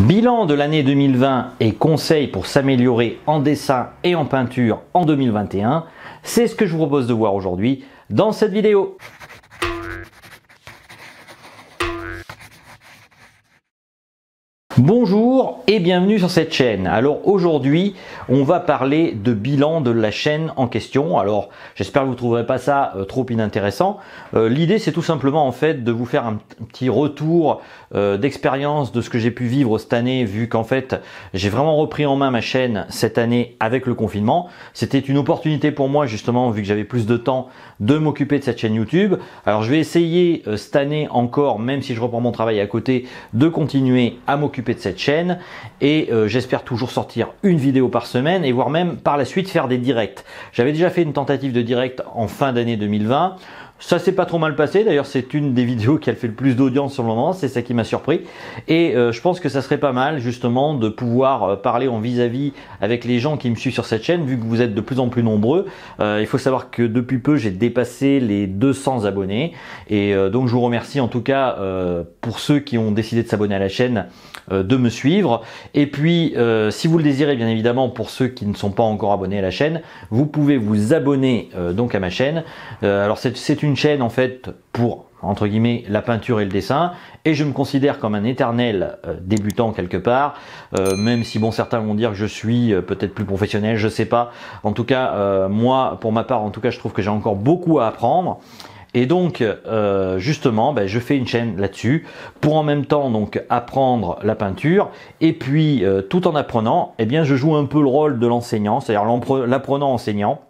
Bilan de l'année 2020 et conseils pour s'améliorer en dessin et en peinture en 2021, c'est ce que je vous propose de voir aujourd'hui dans cette vidéo. Bonjour et bienvenue sur cette chaîne. Alors aujourd'hui, on va parler de bilan de la chaîne en question. Alors j'espère que vous ne trouverez pas ça trop inintéressant. L'idée c'est tout simplement en fait de vous faire un petit retour d'expérience de ce que j'ai pu vivre cette année, vu qu'en fait j'ai vraiment repris en main ma chaîne cette année avec le confinement. C'était une opportunité pour moi justement, vu que j'avais plus de temps, de m'occuper de cette chaîne YouTube. Alors je vais essayer cette année encore, même si je reprends mon travail à côté, de continuer à m'occuper de cette chaîne et j'espère toujours sortir une vidéo par semaine et voire même par la suite faire des directs. J'avais déjà fait une tentative de direct en fin d'année 2020. Ça s'est pas trop mal passé, d'ailleurs c'est une des vidéos qui a fait le plus d'audience sur le moment, c'est ça qui m'a surpris. Et je pense que ça serait pas mal justement de pouvoir parler en vis-à-vis avec les gens qui me suivent sur cette chaîne, vu que vous êtes de plus en plus nombreux. Il faut savoir que depuis peu j'ai dépassé les 200 abonnés et donc je vous remercie en tout cas pour ceux qui ont décidé de s'abonner à la chaîne, de me suivre. Et puis si vous le désirez bien évidemment, pour ceux qui ne sont pas encore abonnés à la chaîne, vous pouvez vous abonner donc à ma chaîne. Alors c'est une chaîne en fait pour entre guillemets la peinture et le dessin, et je me considère comme un éternel débutant quelque part, même si bon, certains vont dire que je suis peut-être plus professionnel, je sais pas. En tout cas moi pour ma part, en tout cas je trouve que j'ai encore beaucoup à apprendre. Et donc justement je fais une chaîne là-dessus pour en même temps donc apprendre la peinture, et puis tout en apprenant, eh bien je joue un peu le rôle de l'enseignant, c'est-à-dire l'apprenant enseignant,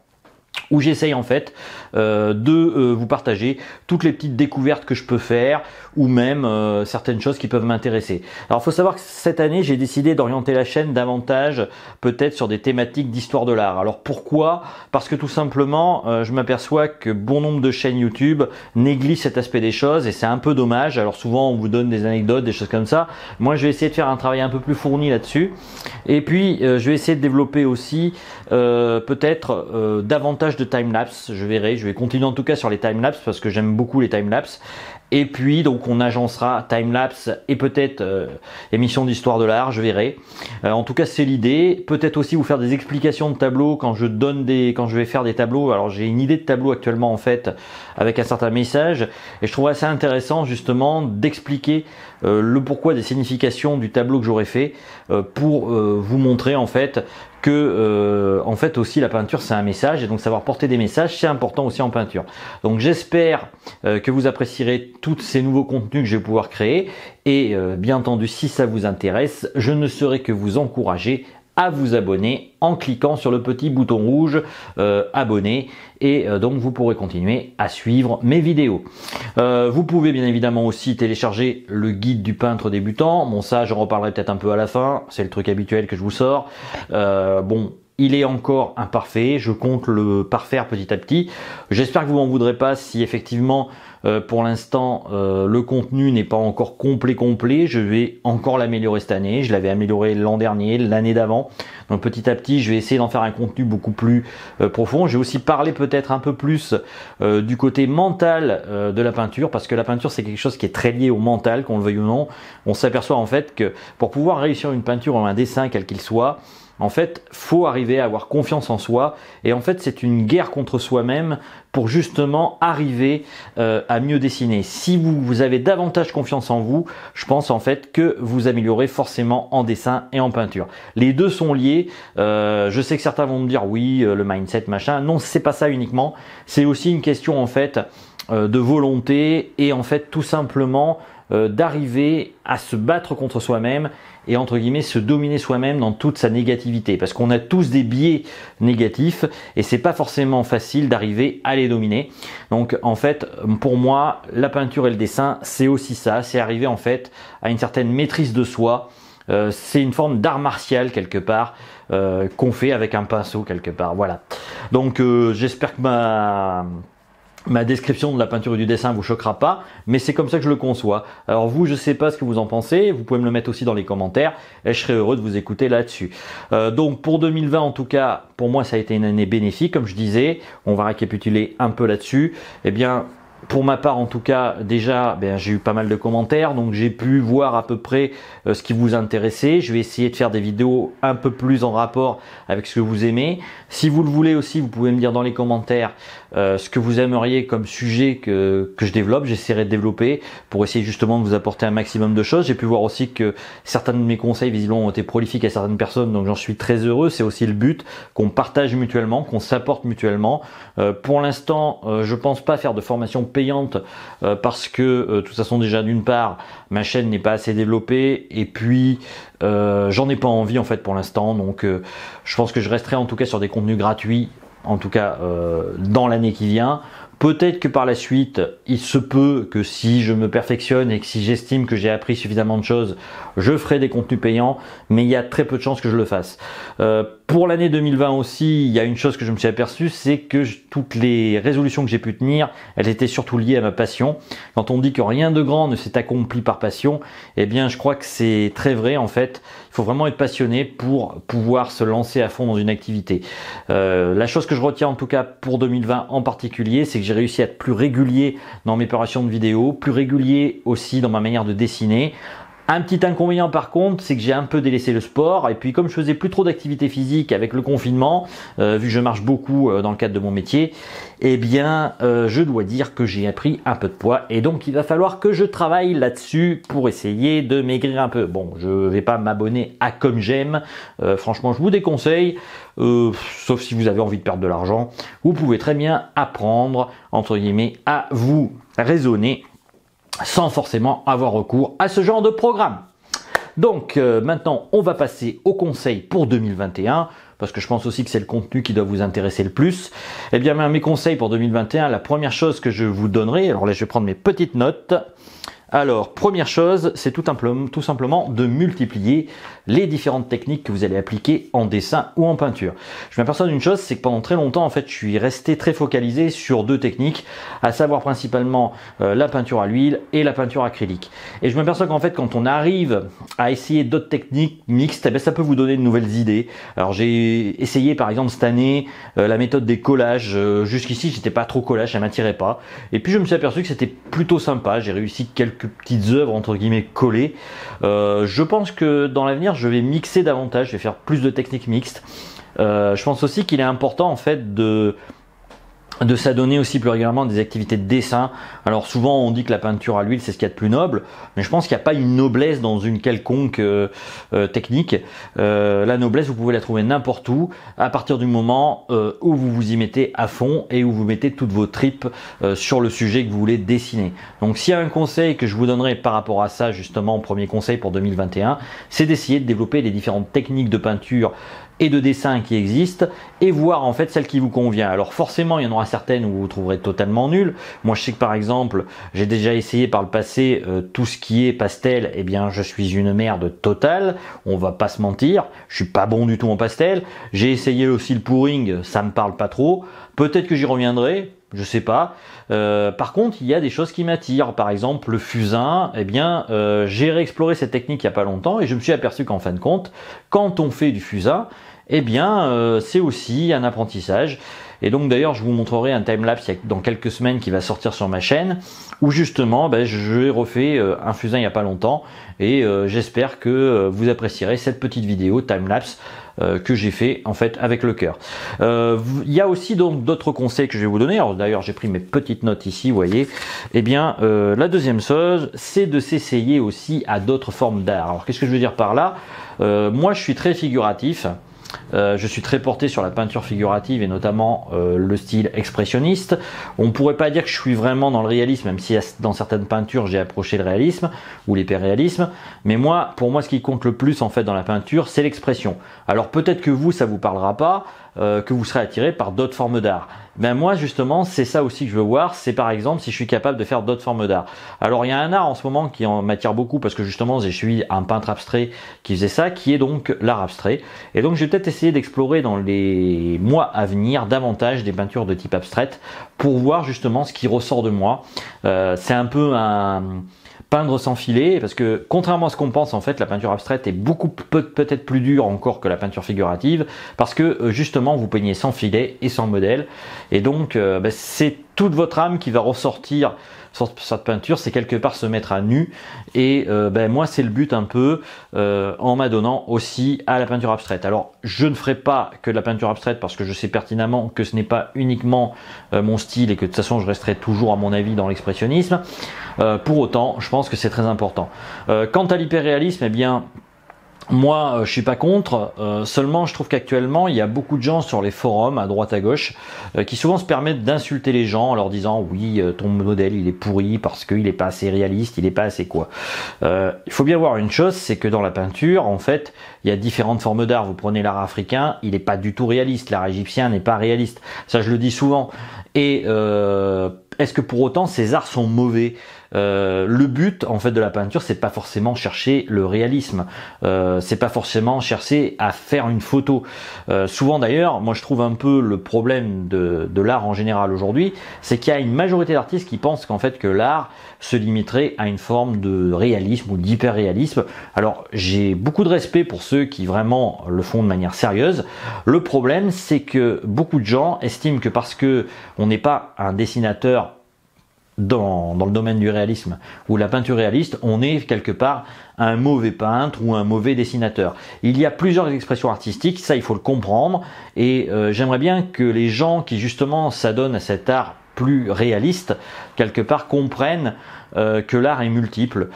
où j'essaye en fait de vous partager toutes les petites découvertes que je peux faire, ou même certaines choses qui peuvent m'intéresser. Alors il faut savoir que cette année j'ai décidé d'orienter la chaîne davantage peut-être sur des thématiques d'histoire de l'art. Alors pourquoi? Parce que tout simplement je m'aperçois que bon nombre de chaînes YouTube négligent cet aspect des choses et c'est un peu dommage. Alors souvent on vous donne des anecdotes, des choses comme ça. Moi je vais essayer de faire un travail un peu plus fourni là-dessus, et puis je vais essayer de développer aussi peut-être davantage de time-lapse. Je vais continuer en tout cas sur les time-lapse parce que j'aime beaucoup les time-lapse. Et puis donc on agencera time-lapse et peut-être émission d'histoire de l'art, je verrai. En tout cas c'est l'idée. Peut-être aussi vous faire des explications de tableaux quand je vais faire des tableaux. Alors j'ai une idée de tableau actuellement en fait avec un certain message, et je trouve assez intéressant justement d'expliquer le pourquoi des significations du tableau que j'aurais fait pour vous montrer en fait que en fait aussi la peinture c'est un message, et donc savoir porter des messages c'est important aussi en peinture. Donc j'espère que vous apprécierez tous ces nouveaux contenus que je vais pouvoir créer, et bien entendu si ça vous intéresse, je ne saurais que vous encourager à vous abonner en cliquant sur le petit bouton rouge abonner, et donc vous pourrez continuer à suivre mes vidéos. Vous pouvez bien évidemment aussi télécharger le guide du peintre débutant. Bon, ça j'en reparlerai peut-être un peu à la fin, c'est le truc habituel que je vous sors. Bon, il est encore imparfait, je compte le parfaire petit à petit. J'espère que vous m'en voudrez pas si effectivement pour l'instant le contenu n'est pas encore complet. Je vais encore l'améliorer cette année. Je l'avais amélioré l'an dernier, l'année d'avant. Donc petit à petit je vais essayer d'en faire un contenu beaucoup plus profond. Je vais aussi parler peut-être un peu plus du côté mental de la peinture, parce que la peinture c'est quelque chose qui est très lié au mental, qu'on le veuille ou non. On s'aperçoit en fait que pour pouvoir réussir une peinture ou un dessin quel qu'il soit, en fait, faut arriver à avoir confiance en soi, et en fait, c'est une guerre contre soi-même pour justement arriver à mieux dessiner. Si vous avez davantage confiance en vous, je pense en fait que vous améliorez forcément en dessin et en peinture. Les deux sont liés. Je sais que certains vont me dire oui, le mindset, machin. Non, c'est pas ça uniquement. C'est aussi une question en fait de volonté, et en fait tout simplement d'arriver à se battre contre soi-même et entre guillemets se dominer soi-même dans toute sa négativité, parce qu'on a tous des biais négatifs et c'est pas forcément facile d'arriver à les dominer. Donc en fait pour moi la peinture et le dessin c'est aussi ça, c'est arriver en fait à une certaine maîtrise de soi. C'est une forme d'art martial quelque part qu'on fait avec un pinceau quelque part. Voilà, donc j'espère que ma description de la peinture et du dessin vous choquera pas, mais c'est comme ça que je le conçois. Alors vous, je sais pas ce que vous en pensez, vous pouvez me le mettre aussi dans les commentaires et je serai heureux de vous écouter là-dessus. Donc pour 2020 en tout cas, pour moi ça a été une année bénéfique comme je disais, on va récapituler un peu là-dessus. Eh bien pour ma part en tout cas, déjà j'ai eu pas mal de commentaires, donc j'ai pu voir à peu près ce qui vous intéressait. Je vais essayer de faire des vidéos un peu plus en rapport avec ce que vous aimez. Si vous le voulez aussi, vous pouvez me dire dans les commentaires ce que vous aimeriez comme sujet que je développe. J'essaierai de développer pour essayer justement de vous apporter un maximum de choses. J'ai pu voir aussi que certains de mes conseils visiblement ont été prolifiques à certaines personnes, donc j'en suis très heureux. C'est aussi le but, qu'on partage mutuellement, qu'on s'apporte mutuellement. Pour l'instant, je pense pas faire de formation payante parce que de toute façon déjà d'une part ma chaîne n'est pas assez développée et puis j'en ai pas envie en fait pour l'instant, donc je pense que je resterai en tout cas sur des contenus gratuits, en tout cas dans l'année qui vient. Peut-être que par la suite, il se peut que si je me perfectionne et que si j'estime que j'ai appris suffisamment de choses, je ferai des contenus payants, mais il y a très peu de chances que je le fasse. Pour l'année 2020 aussi, il y a une chose que je me suis aperçu, c'est que toutes les résolutions que j'ai pu tenir, elles étaient surtout liées à ma passion. Quand on dit que rien de grand ne s'est accompli par passion, eh bien je crois que c'est très vrai en fait. Il faut vraiment être passionné pour pouvoir se lancer à fond dans une activité. La chose que je retiens en tout cas pour 2020 en particulier, c'est que j'ai réussi à être plus régulier dans mes préparations de vidéos, plus régulier aussi dans ma manière de dessiner. Un petit inconvénient par contre, c'est que j'ai un peu délaissé le sport et puis comme je faisais plus trop d'activité physique avec le confinement, vu que je marche beaucoup dans le cadre de mon métier, eh bien je dois dire que j'ai pris un peu de poids et donc il va falloir que je travaille là-dessus pour essayer de maigrir un peu. Bon, je vais pas m'abonner à Comme J'aime, franchement je vous déconseille, sauf si vous avez envie de perdre de l'argent, vous pouvez très bien apprendre entre guillemets à vous raisonner sans forcément avoir recours à ce genre de programme. Donc maintenant on va passer aux conseils pour 2021 parce que je pense aussi que c'est le contenu qui doit vous intéresser le plus. Eh bien mes conseils pour 2021, la première chose que je vous donnerai, alors là je vais prendre mes petites notes. Alors, première chose, c'est tout simplement de multiplier les différentes techniques que vous allez appliquer en dessin ou en peinture. Je m'aperçois d'une chose, c'est que pendant très longtemps, en fait, je suis resté très focalisé sur deux techniques, à savoir principalement la peinture à l'huile et la peinture acrylique. Et je m'aperçois qu'en fait, quand on arrive à essayer d'autres techniques mixtes, eh bien, ça peut vous donner de nouvelles idées. Alors, j'ai essayé, par exemple, cette année, la méthode des collages. Jusqu'ici, j'étais pas trop collage, ça m'attirait pas. Et puis, je me suis aperçu que c'était plutôt sympa. J'ai réussi quelques petites œuvres entre guillemets collées. Je pense que dans l'avenir je vais mixer davantage, je vais faire plus de techniques mixtes. Je pense aussi qu'il est important en fait de s'adonner aussi plus régulièrement des activités de dessin. Alors souvent on dit que la peinture à l'huile c'est ce qu'il y a de plus noble, mais je pense qu'il n'y a pas une noblesse dans une quelconque technique. La noblesse vous pouvez la trouver n'importe où, à partir du moment où vous vous y mettez à fond et où vous mettez toutes vos tripes sur le sujet que vous voulez dessiner. Donc s'il y a un conseil que je vous donnerai par rapport à ça, justement, premier conseil pour 2021, c'est d'essayer de développer les différentes techniques de peinture et de dessin qui existent et voir en fait celle qui vous convient. Alors forcément il y en aura certaines où vous trouverez totalement nul. Moi je sais que par exemple j'ai déjà essayé par le passé tout ce qui est pastel, eh bien je suis une merde totale, on va pas se mentir, je suis pas bon du tout en pastel. J'ai essayé aussi le pouring, ça me parle pas trop, peut-être que j'y reviendrai, je sais pas. Par contre, il y a des choses qui m'attirent. Par exemple, le fusain. Eh bien, j'ai réexploré cette technique il y a pas longtemps et je me suis aperçu qu'en fin de compte, quand on fait du fusain, eh bien, c'est aussi un apprentissage. Et donc d'ailleurs, je vous montrerai un timelapse dans quelques semaines qui va sortir sur ma chaîne, où justement, je refais un fusain il y a pas longtemps et j'espère que vous apprécierez cette petite vidéo timelapse que j'ai fait en fait avec le cœur. Il y a aussi donc d'autres conseils que je vais vous donner. Alors d'ailleurs j'ai pris mes petites notes ici, vous voyez. Eh bien la deuxième chose, c'est de s'essayer aussi à d'autres formes d'art. Alors qu'est-ce que je veux dire par là? Moi je suis très figuratif. Je suis très porté sur la peinture figurative et notamment le style expressionniste. On ne pourrait pas dire que je suis vraiment dans le réalisme, même si dans certaines peintures j'ai approché le réalisme ou l'hyperréalisme. Mais moi, pour moi, ce qui compte le plus en fait dans la peinture, c'est l'expression. Alors peut-être que vous, ça vous parlera pas, que vous serez attiré par d'autres formes d'art. Ben moi justement c'est ça aussi que je veux voir, c'est par exemple si je suis capable de faire d'autres formes d'art. Alors il y a un art en ce moment qui m'attire beaucoup parce que justement je suis un peintre abstrait qui faisait ça, qui est donc l'art abstrait. Et donc je vais peut-être essayer d'explorer dans les mois à venir davantage des peintures de type abstraite pour voir justement ce qui ressort de moi. C'est un peu un peindre sans filet, parce que contrairement à ce qu'on pense, en fait, la peinture abstraite est beaucoup peut-être plus dure encore que la peinture figurative, parce que justement, vous peignez sans filet et sans modèle, et donc c'est toute votre âme qui va ressortir sur cette peinture, c'est quelque part se mettre à nu. Et moi, c'est le but un peu en m'adonnant aussi à la peinture abstraite. Alors, je ne ferai pas que de la peinture abstraite parce que je sais pertinemment que ce n'est pas uniquement mon style et que de toute façon, je resterai toujours à mon avis dans l'expressionnisme. Pour autant, je pense que c'est très important. Quant à l'hyperréalisme, eh bien, moi, je suis pas contre, seulement je trouve qu'actuellement, il y a beaucoup de gens sur les forums, à droite à gauche, qui souvent se permettent d'insulter les gens en leur disant « Oui, ton modèle, il est pourri parce qu'il n'est pas assez réaliste, il n'est pas assez quoi ». Il faut bien voir une chose, c'est que dans la peinture, en fait, il y a différentes formes d'art. Vous prenez l'art africain, il n'est pas du tout réaliste, l'art égyptien n'est pas réaliste. Ça, je le dis souvent. Et est-ce que pour autant, ces arts sont mauvais ? Le but en fait de la peinture, c'est pas forcément chercher le réalisme, c'est pas forcément chercher à faire une photo. Souvent d'ailleurs, moi je trouve un peu le problème de l'art en général aujourd'hui, c'est qu'il y a une majorité d'artistes qui pensent qu'en fait que l'art se limiterait à une forme de réalisme ou d'hyper-réalisme. Alors j'ai beaucoup de respect pour ceux qui vraiment le font de manière sérieuse. Le problème, c'est que beaucoup de gens estiment que parce que on n'est pas un dessinateur dans le domaine du réalisme ou la peinture réaliste, on est quelque part un mauvais peintre ou un mauvais dessinateur. Il y a plusieurs expressions artistiques, ça il faut le comprendre, et j'aimerais bien que les gens qui justement s'adonnent à cet art plus réaliste, quelque part comprennent que l'art est multiple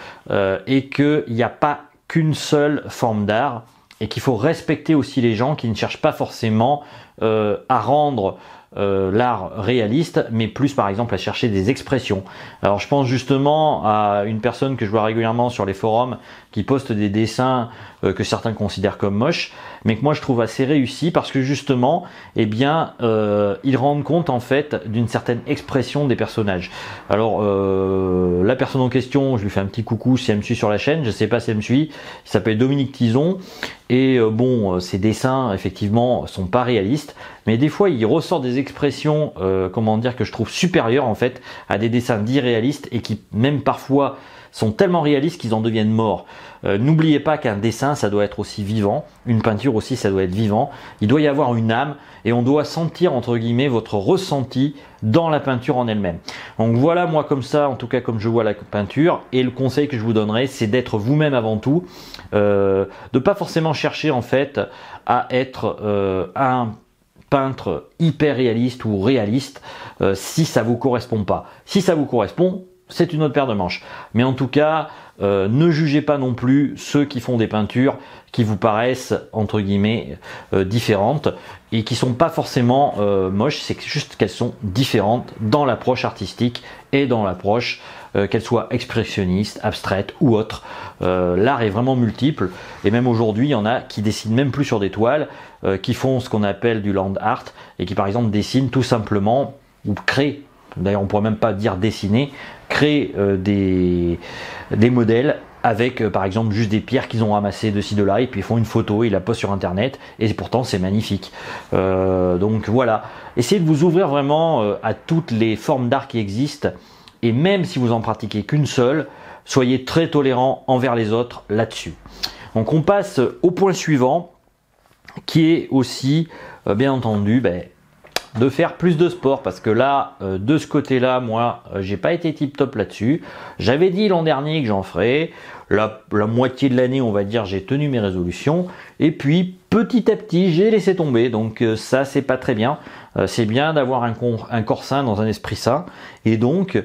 et qu'il n'y a pas qu'une seule forme d'art et qu'il faut respecter aussi les gens qui ne cherchent pas forcément à rendre l'art réaliste, mais plus par exemple à chercher des expressions. Alors je pense justement à une personne que je vois régulièrement sur les forums qui poste des dessins que certains considèrent comme moches, mais que moi je trouve assez réussis parce que justement, eh bien, ils rendent compte en fait d'une certaine expression des personnages. Alors la personne en question, je lui fais un petit coucou si elle me suit sur la chaîne, je sais pas si elle me suit, il s'appelle Dominique Tison, et ses dessins effectivement sont pas réalistes, mais des fois il ressort des expressions, comment dire, que je trouve supérieures en fait à des dessins dits réalistes et qui même parfois sont tellement réalistes qu'ils en deviennent morts. N'oubliez pas qu'un dessin, ça doit être aussi vivant, une peinture aussi, ça doit être vivant, il doit y avoir une âme et on doit sentir entre guillemets votre ressenti dans la peinture en elle-même. Donc voilà, moi comme ça, en tout cas comme je vois la peinture, et le conseil que je vous donnerai, c'est d'être vous-même avant tout, de pas forcément chercher en fait à être un peintre hyper réaliste ou réaliste si ça vous correspond pas. Si ça vous correspond, c'est une autre paire de manches. Mais en tout cas, ne jugez pas non plus ceux qui font des peintures qui vous paraissent entre guillemets différentes et qui sont pas forcément moches, c'est juste qu'elles sont différentes dans l'approche artistique et dans l'approche qu'elle soit expressionniste, abstraite ou autre. L'art est vraiment multiple et même aujourd'hui il y en a qui dessinent même plus sur des toiles, qui font ce qu'on appelle du land art et qui par exemple dessinent tout simplement ou créent, d'ailleurs on pourrait même pas dire dessiner, créer des modèles avec par exemple juste des pierres qu'ils ont ramassées de ci de là et puis ils font une photo, ils la postent sur internet et pourtant c'est magnifique. Donc voilà, essayez de vous ouvrir vraiment à toutes les formes d'art qui existent et même si vous en pratiquez qu'une seule, soyez très tolérant envers les autres là-dessus. Donc on passe au point suivant qui est aussi bien entendu de faire plus de sport parce que là de ce côté là moi j'ai pas été tip top là-dessus. J'avais dit l'an dernier que j'en ferais, la moitié de l'année on va dire j'ai tenu mes résolutions et puis petit à petit j'ai laissé tomber, donc ça c'est pas très bien. C'est bien d'avoir un corps sain dans un esprit sain et donc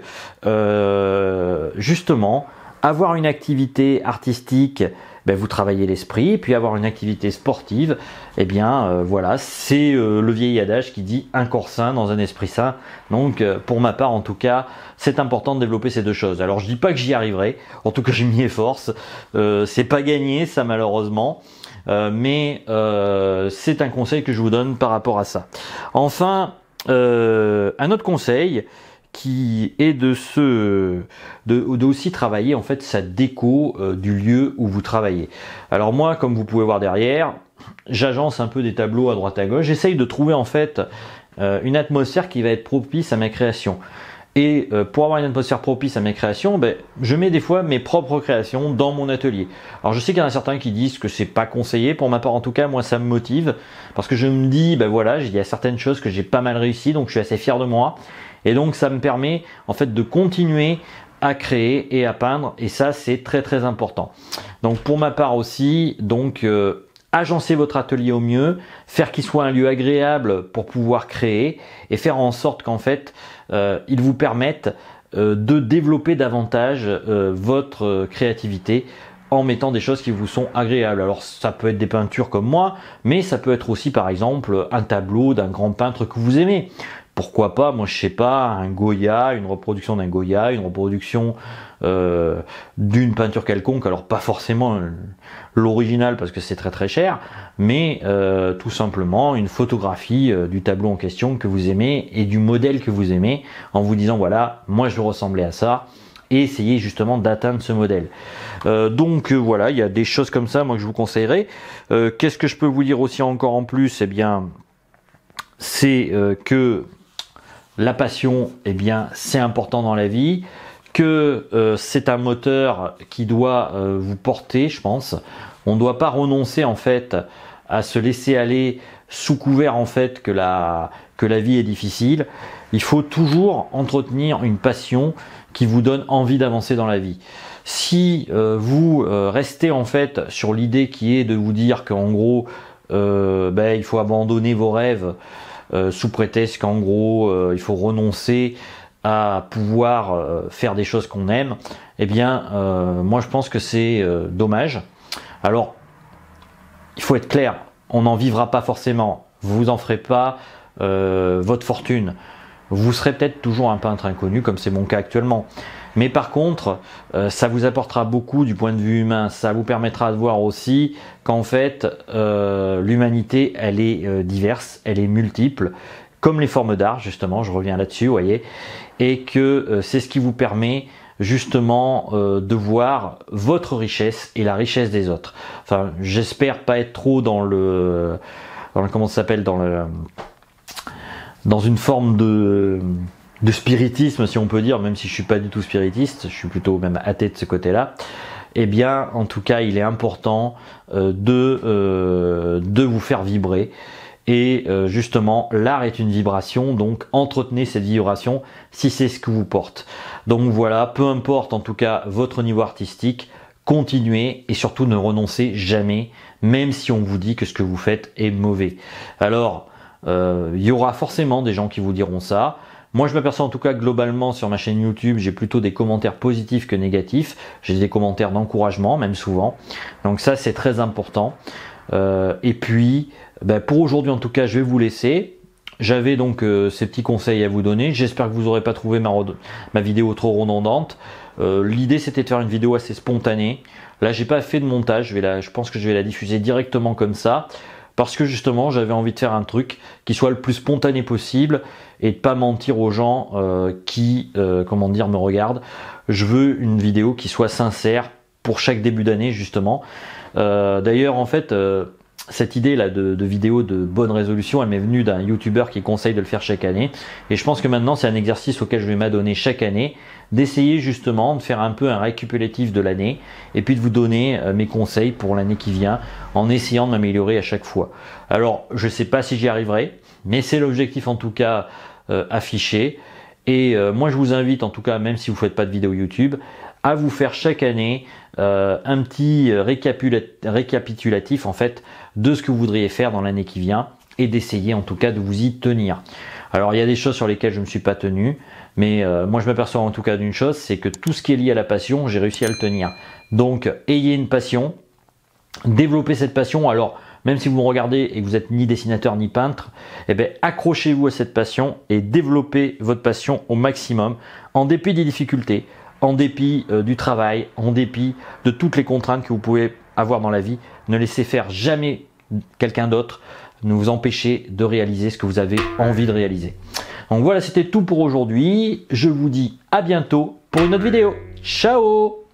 justement avoir une activité artistique, vous travaillez l'esprit, puis avoir une activité sportive, voilà, c'est le vieil adage qui dit un corps sain dans un esprit sain. Donc pour ma part en tout cas, c'est important de développer ces deux choses. Alors je dis pas que j'y arriverai, en tout cas je m'y efforce, c'est pas gagné ça malheureusement, mais c'est un conseil que je vous donne par rapport à ça. Enfin, un autre conseil qui est de aussi travailler en fait sa déco du lieu où vous travaillez. Alors moi, comme vous pouvez voir derrière, j'agence un peu des tableaux à droite à gauche. J'essaye de trouver en fait une atmosphère qui va être propice à ma création. Et pour avoir une atmosphère propice à mes créations, je mets des fois mes propres créations dans mon atelier. Alors je sais qu'il y en a certains qui disent que c'est pas conseillé. Pour ma part, en tout cas, moi ça me motive parce que je me dis, voilà, il y a certaines choses que j'ai pas mal réussi, donc je suis assez fier de moi. Et donc ça me permet en fait de continuer à créer et à peindre, et ça c'est très très important. Donc pour ma part aussi, donc agencez votre atelier au mieux, faire qu'il soit un lieu agréable pour pouvoir créer et faire en sorte qu'en fait il vous permette de développer davantage votre créativité en mettant des choses qui vous sont agréables. Alors ça peut être des peintures comme moi, mais ça peut être aussi par exemple un tableau d'un grand peintre que vous aimez. Pourquoi pas, moi je sais pas, un Goya, une reproduction d'un Goya, une reproduction d'une peinture quelconque, alors pas forcément l'original parce que c'est très très cher, mais tout simplement une photographie du tableau en question que vous aimez et du modèle que vous aimez, en vous disant voilà, moi je veux ressembler à ça, et essayer justement d'atteindre ce modèle. Donc voilà, il y a des choses comme ça moi que je vous conseillerais. Qu'est-ce que je peux vous dire aussi encore en plus? Eh bien, c'est que la passion, eh bien, c'est important dans la vie, que c'est un moteur qui doit vous porter, je pense. On ne doit pas renoncer en fait à se laisser aller sous couvert en fait que la vie est difficile. Il faut toujours entretenir une passion qui vous donne envie d'avancer dans la vie. Si vous restez en fait sur l'idée qui est de vous dire qu'en gros il faut abandonner vos rêves sous prétexte qu'en gros il faut renoncer à pouvoir faire des choses qu'on aime, eh bien moi je pense que c'est dommage. Alors il faut être clair, on n'en vivra pas forcément, vous en ferez pas votre fortune, vous serez peut-être toujours un peintre inconnu comme c'est mon cas actuellement, mais par contre ça vous apportera beaucoup du point de vue humain, ça vous permettra de voir aussi qu'en fait l'humanité elle est diverse, elle est multiple, comme les formes d'art justement, je reviens là-dessus, vous voyez, et que c'est ce qui vous permet justement de voir votre richesse et la richesse des autres. Enfin, j'espère pas être trop dans le comment ça s'appelle, dans une forme de spiritisme, si on peut dire, même si je suis pas du tout spiritiste, je suis plutôt même athée de ce côté-là. Eh bien, en tout cas, il est important de vous faire vibrer. Et justement, l'art est une vibration, donc entretenez cette vibration si c'est ce que vous porte. Donc voilà, peu importe en tout cas votre niveau artistique, continuez et surtout ne renoncez jamais, même si on vous dit que ce que vous faites est mauvais. Alors, il y aura forcément des gens qui vous diront ça. Moi je m'aperçois en tout cas globalement sur ma chaîne YouTube, j'ai plutôt des commentaires positifs que négatifs. J'ai des commentaires d'encouragement, même souvent. Donc ça c'est très important. Et puis, pour aujourd'hui en tout cas, je vais vous laisser. J'avais donc ces petits conseils à vous donner. J'espère que vous n'aurez pas trouvé ma vidéo trop redondante. L'idée c'était de faire une vidéo assez spontanée. Là j'ai pas fait de montage, je pense que je vais la diffuser directement comme ça. Parce que justement j'avais envie de faire un truc qui soit le plus spontané possible et de pas mentir aux gens qui comment dire, me regardent. Je veux une vidéo qui soit sincère pour chaque début d'année justement. D'ailleurs en fait cette idée là de vidéo de bonne résolution, elle m'est venue d'un youtubeur qui conseille de le faire chaque année, et je pense que maintenant c'est un exercice auquel je vais m'adonner chaque année, d'essayer justement de faire un peu un récapitulatif de l'année et puis de vous donner mes conseils pour l'année qui vient en essayant de m'améliorer à chaque fois. Alors je sais pas si j'y arriverai, mais c'est l'objectif en tout cas affiché, et moi je vous invite en tout cas, même si vous ne faites pas de vidéo YouTube, à vous faire chaque année un petit récapitulatif en fait de ce que vous voudriez faire dans l'année qui vient, et d'essayer en tout cas de vous y tenir. Alors il y a des choses sur lesquelles je ne me suis pas tenu, mais moi je m'aperçois en tout cas d'une chose, c'est que tout ce qui est lié à la passion, j'ai réussi à le tenir. Donc ayez une passion, développez cette passion. Alors même si vous me regardez et que vous n'êtes ni dessinateur ni peintre, eh bien accrochez-vous à cette passion et développez votre passion au maximum, en dépit des difficultés, en dépit du travail, en dépit de toutes les contraintes que vous pouvez avoir dans la vie. Ne laissez faire jamais quelqu'un d'autre ne vous empêcher de réaliser ce que vous avez envie de réaliser. Donc voilà, c'était tout pour aujourd'hui. Je vous dis à bientôt pour une autre vidéo. Ciao!